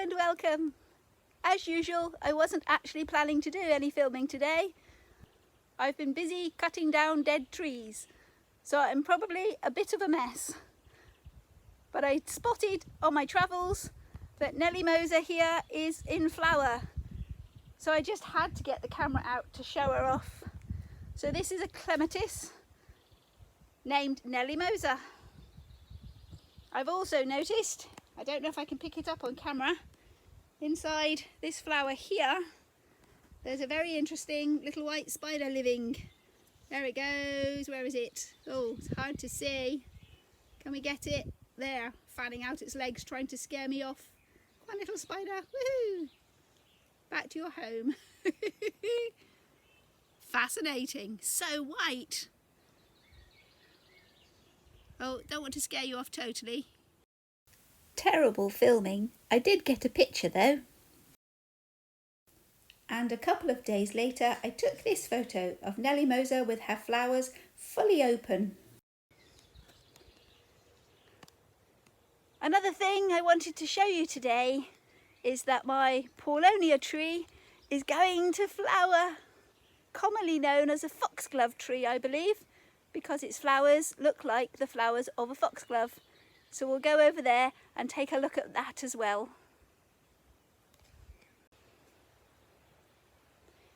and welcome. As usual, I wasn't actually planning to do any filming today. I've been busy cutting down dead trees, so I'm probably a bit of a mess. But I spotted on my travels that Nellie Moser here is in flower, so I just had to get the camera out to show her off. So this is a clematis named Nellie Moser. I've also noticed, I don't know if I can pick it up on camera, inside this flower here there's a very interesting little white spider living. There it goes. Where is it? Oh, it's hard to see. Can we get it? There, fanning out its legs, trying to scare me off. Come on, little spider. Woohoo! Back to your home. Fascinating. So white. Oh, don't want to scare you off totally. Terrible filming. I did get a picture though. And a couple of days later I took this photo of Nellie Moser with her flowers fully open. Another thing I wanted to show you today is that my Paulownia tree is going to flower, commonly known as a foxglove tree, I believe, because its flowers look like the flowers of a foxglove. So we'll go over there and take a look at that as well.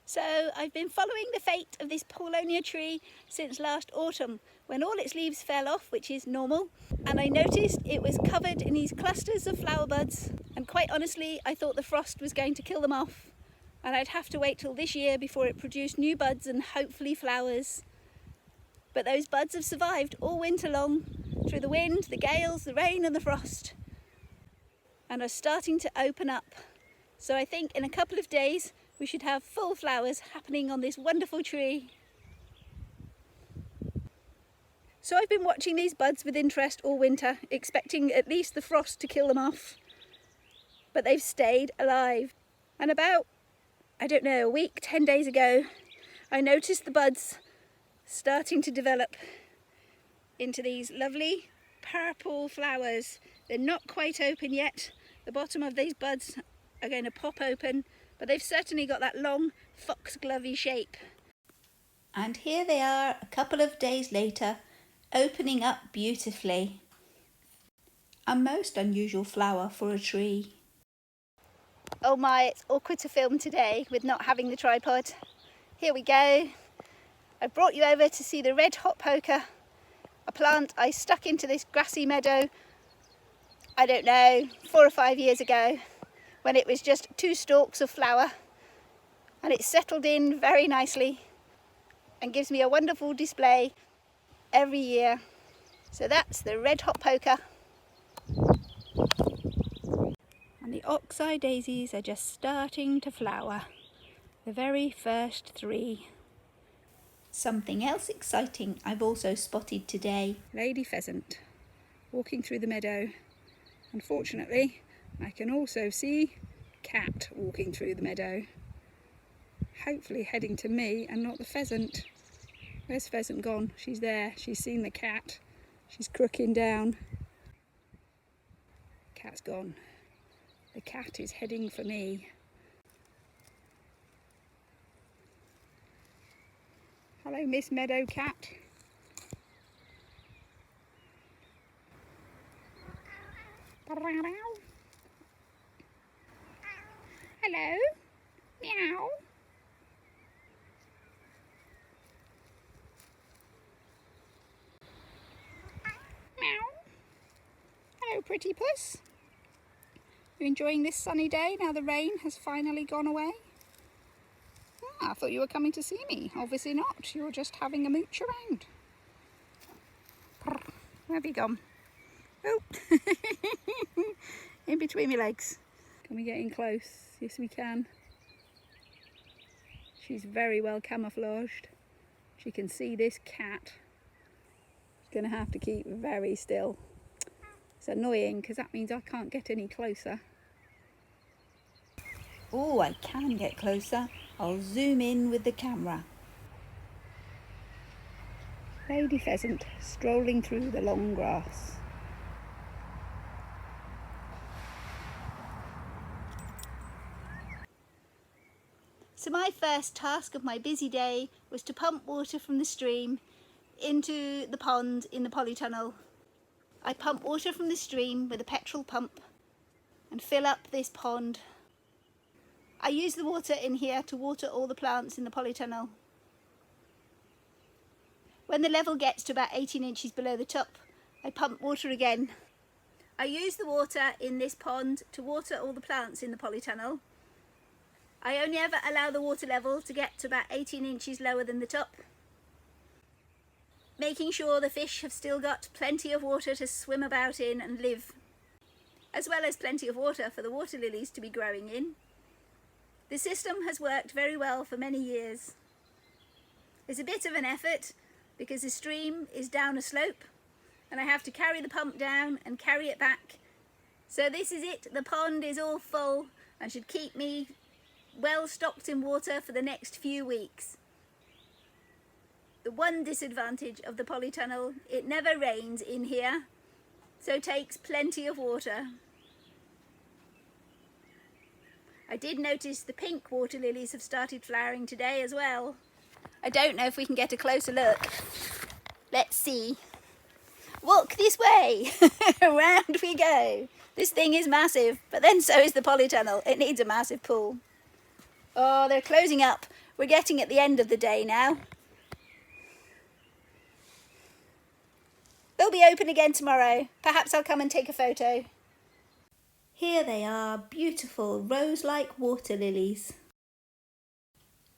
So I've been following the fate of this Paulownia tree since last autumn, when all its leaves fell off, which is normal, and I noticed it was covered in these clusters of flower buds, and quite honestly I thought the frost was going to kill them off, and I'd have to wait till this year before it produced new buds and hopefully flowers. But those buds have survived all winter long, through the wind, the gales, the rain and the frost, and are starting to open up. So I think in a couple of days we should have full flowers happening on this wonderful tree. So I've been watching these buds with interest all winter, expecting at least the frost to kill them off. But they've stayed alive. And about, I don't know, a week, 10 days ago, I noticed the buds starting to develop into these lovely purple flowers. They're not quite open yet. The bottom of these buds are going to pop open, but they've certainly got that long foxglovey shape. And here they are a couple of days later, opening up beautifully. A most unusual flower for a tree. Oh my, it's awkward to film today with not having the tripod. Here we go. I brought you over to see the red hot poker, a plant I stuck into this grassy meadow, I don't know, 4 or 5 years ago, when it was just 2 stalks of flower, and it's settled in very nicely and gives me a wonderful display every year. So that's the red hot poker. And the oxeye daisies are just starting to flower, the very first 3. Something else exciting I've also spotted today. Lady pheasant walking through the meadow. Unfortunately, I can also see cat walking through the meadow. Hopefully heading to me and not the pheasant. Where's pheasant gone? She's there. She's seen the cat. She's crooking down. Cat's gone. The cat is heading for me. Hello, Miss Meadow Cat. Hello. Meow. Meow. Hello, pretty puss. You enjoying this sunny day now the rain has finally gone away? I thought you were coming to see me. Obviously not. You were just having a mooch around. Where have you gone? Oh, in between my legs. Can we get in close? Yes, we can. She's very well camouflaged. She can see this cat. She's going to have to keep very still. It's annoying because that means I can't get any closer. Oh, I can get closer. I'll zoom in with the camera. Lady pheasant strolling through the long grass. So my first task of my busy day was to pump water from the stream into the pond in the polytunnel. I pump water from the stream with a petrol pump and fill up this pond. I use the water in here to water all the plants in the polytunnel. When the level gets to about 18 inches below the top, I pump water again. I use the water in this pond to water all the plants in the polytunnel. I only ever allow the water level to get to about 18 inches lower than the top, making sure the fish have still got plenty of water to swim about in and live, as well as plenty of water for the water lilies to be growing in. The system has worked very well for many years. It's a bit of an effort because the stream is down a slope and I have to carry the pump down and carry it back. So this is it, the pond is all full and should keep me well stocked in water for the next few weeks. The one disadvantage of the polytunnel, it never rains in here, so takes plenty of water. I did notice the pink water lilies have started flowering today as well. I don't know if we can get a closer look. Let's see. Walk this way! Around we go. This thing is massive, but then so is the polytunnel. It needs a massive pool. Oh, they're closing up. We're getting at the end of the day now. They'll be open again tomorrow. Perhaps I'll come and take a photo. Here they are, beautiful rose-like water lilies.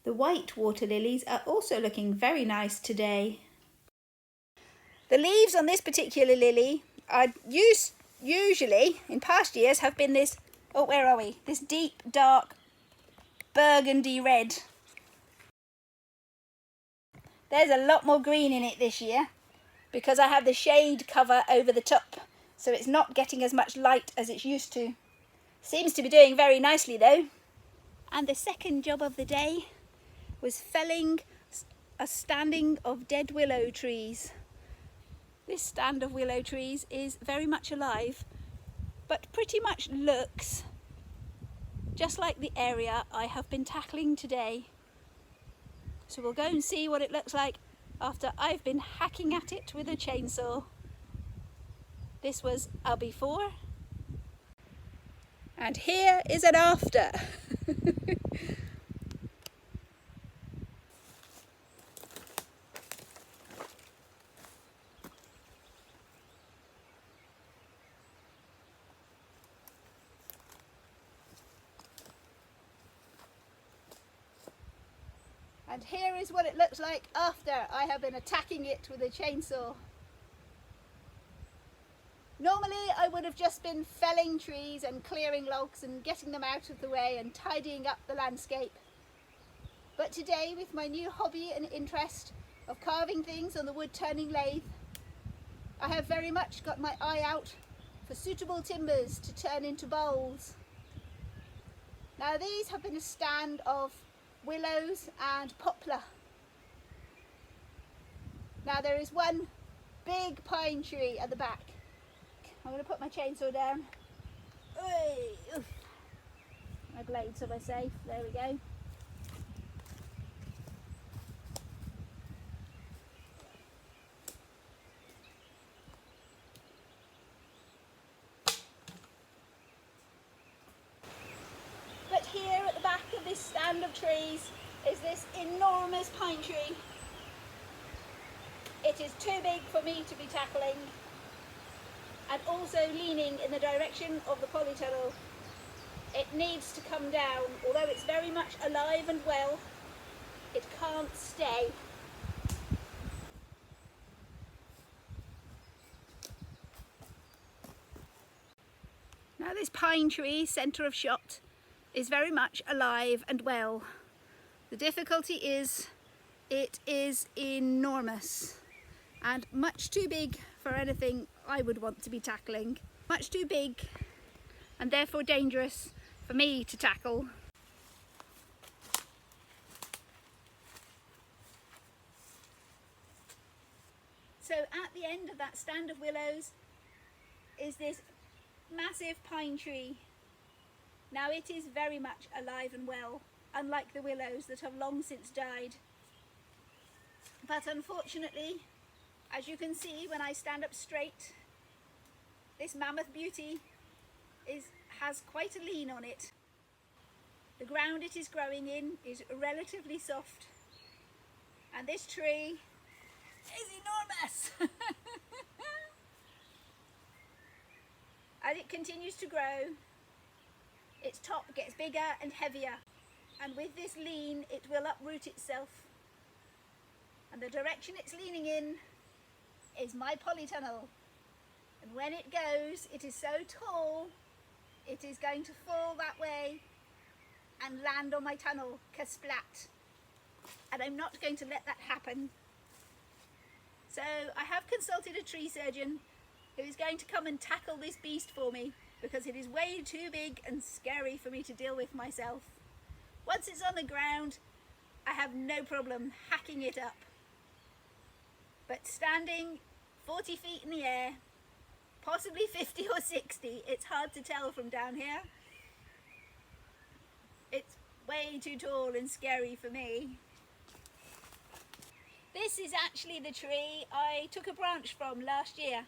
The white water lilies are also looking very nice today. The leaves on this particular lily are usually, in past years, have been this, oh, where are we? This deep, dark burgundy red. There's a lot more green in it this year because I have the shade cover over the top, so it's not getting as much light as it's used to. Seems to be doing very nicely though. And the second job of the day was felling a standing of dead willow trees. This stand of willow trees is very much alive, but pretty much looks just like the area I have been tackling today. So we'll go and see what it looks like after I've been hacking at it with a chainsaw. This was a before, and here is an after. And here is what it looks like after I have been attacking it with a chainsaw. Normally I would have just been felling trees and clearing logs and getting them out of the way and tidying up the landscape. But today, with my new hobby and interest of carving things on the wood turning lathe, I have very much got my eye out for suitable timbers to turn into bowls. Now these have been a stand of willows and poplar. Now there is one big pine tree at the back. I'm going to put my chainsaw down. Oof. My blades are safe. There we go. But here at the back of this stand of trees is this enormous pine tree. It is too big for me to be tackling, and also leaning in the direction of the polytunnel. It needs to come down. Although it's very much alive and well, it can't stay. Now this pine tree, centre of shot, is very much alive and well. The difficulty is it is enormous and much too big for anything I would want to be tackling. Much too big and therefore dangerous for me to tackle. So at the end of that stand of willows is this massive pine tree. Now it is very much alive and well, unlike the willows that have long since died. But unfortunately, as you can see when I stand up straight, this mammoth beauty has quite a lean on it. The ground it is growing in is relatively soft, and this tree is enormous. As it continues to grow, its top gets bigger and heavier, and with this lean it will uproot itself, and the direction it's leaning in is my polytunnel, and when it goes it is so tall it is going to fall that way and land on my tunnel, kersplat, and I'm not going to let that happen. So I have consulted a tree surgeon who is going to come and tackle this beast for me, because it is way too big and scary for me to deal with myself. Once it's on the ground, I have no problem hacking it up. But standing 40 feet in the air, possibly 50 or 60, it's hard to tell from down here. It's way too tall and scary for me. This is actually the tree I took a branch from last year,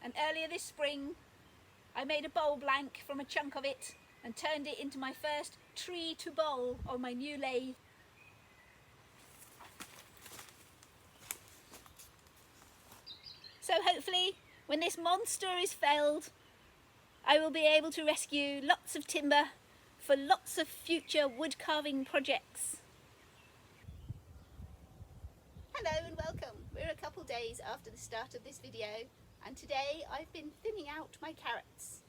and earlier this spring I made a bowl blank from a chunk of it and turned it into my first tree to bowl on my new lathe. So hopefully when this monster is felled, I will be able to rescue lots of timber for lots of future wood carving projects. Hello and welcome. We're a couple days after the start of this video, and today I've been thinning out my carrots.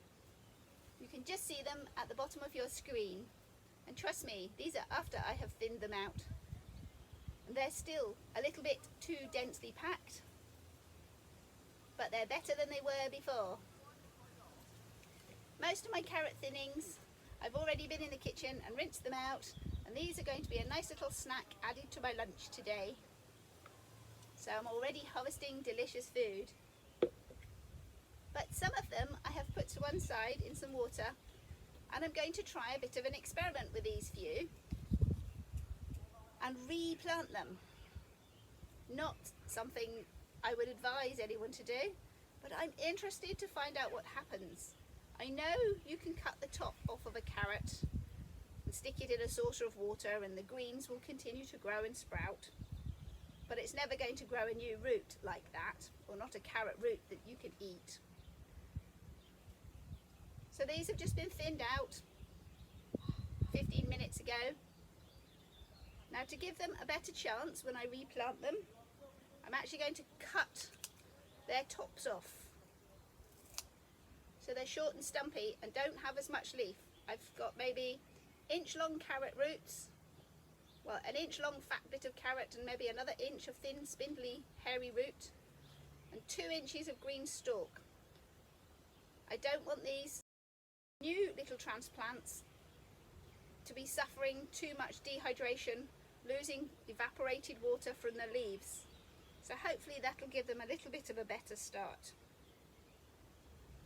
You can just see them at the bottom of your screen, and trust me, these are after I have thinned them out, and they're still a little bit too densely packed, but they're better than they were before. Most of my carrot thinnings I've already been in the kitchen and rinsed them out, and these are going to be a nice little snack added to my lunch today. So I'm already harvesting delicious food. But some of them I have put to one side in some water, and I'm going to try a bit of an experiment with these few and replant them. Not something I would advise anyone to do, but I'm interested to find out what happens. I know you can cut the top off of a carrot and stick it in a saucer of water and the greens will continue to grow and sprout, but it's never going to grow a new root like that, or not a carrot root that you can eat. So these have just been thinned out 15 minutes ago. Now, to give them a better chance when I replant them, I'm actually going to cut their tops off, so they're short and stumpy and don't have as much leaf. I've got maybe inch-long carrot roots, well, an inch-long fat bit of carrot and maybe another inch of thin, spindly, hairy root, and 2 inches of green stalk. I don't want these new little transplants to be suffering too much dehydration, losing evaporated water from the leaves. So hopefully that'll give them a little bit of a better start.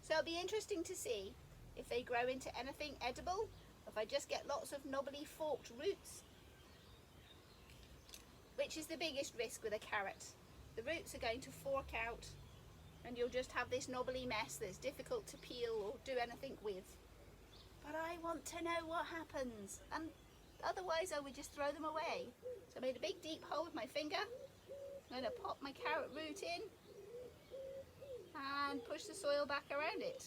So it'll be interesting to see if they grow into anything edible, if I just get lots of knobbly forked roots, which is the biggest risk with a carrot. The roots are going to fork out and you'll just have this knobbly mess that's difficult to peel or do anything with. But I want to know what happens, and otherwise I would just throw them away. So I made a big deep hole with my finger. I'm going to pop my carrot root in and push the soil back around it,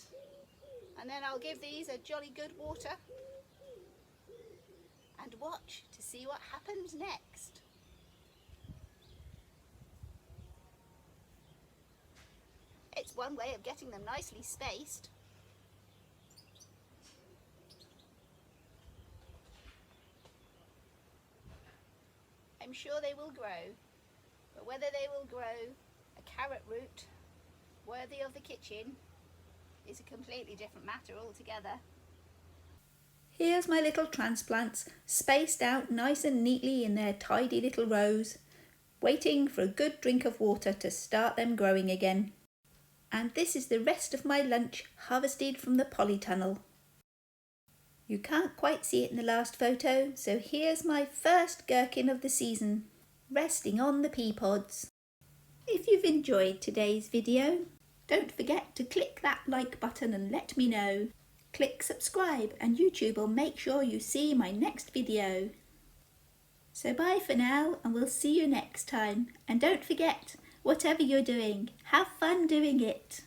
and then I'll give these a jolly good water and watch to see what happens next. It's one way of getting them nicely spaced. I'm sure they will grow, but whether they will grow a carrot root worthy of the kitchen is a completely different matter altogether. Here's my little transplants, spaced out nice and neatly in their tidy little rows, waiting for a good drink of water to start them growing again. And this is the rest of my lunch harvested from the polytunnel. You can't quite see it in the last photo, so here's my first gherkin of the season, resting on the pea pods. If you've enjoyed today's video, don't forget to click that like button and let me know. Click subscribe and YouTube will make sure you see my next video. So bye for now, and we'll see you next time. And don't forget, whatever you're doing, have fun doing it.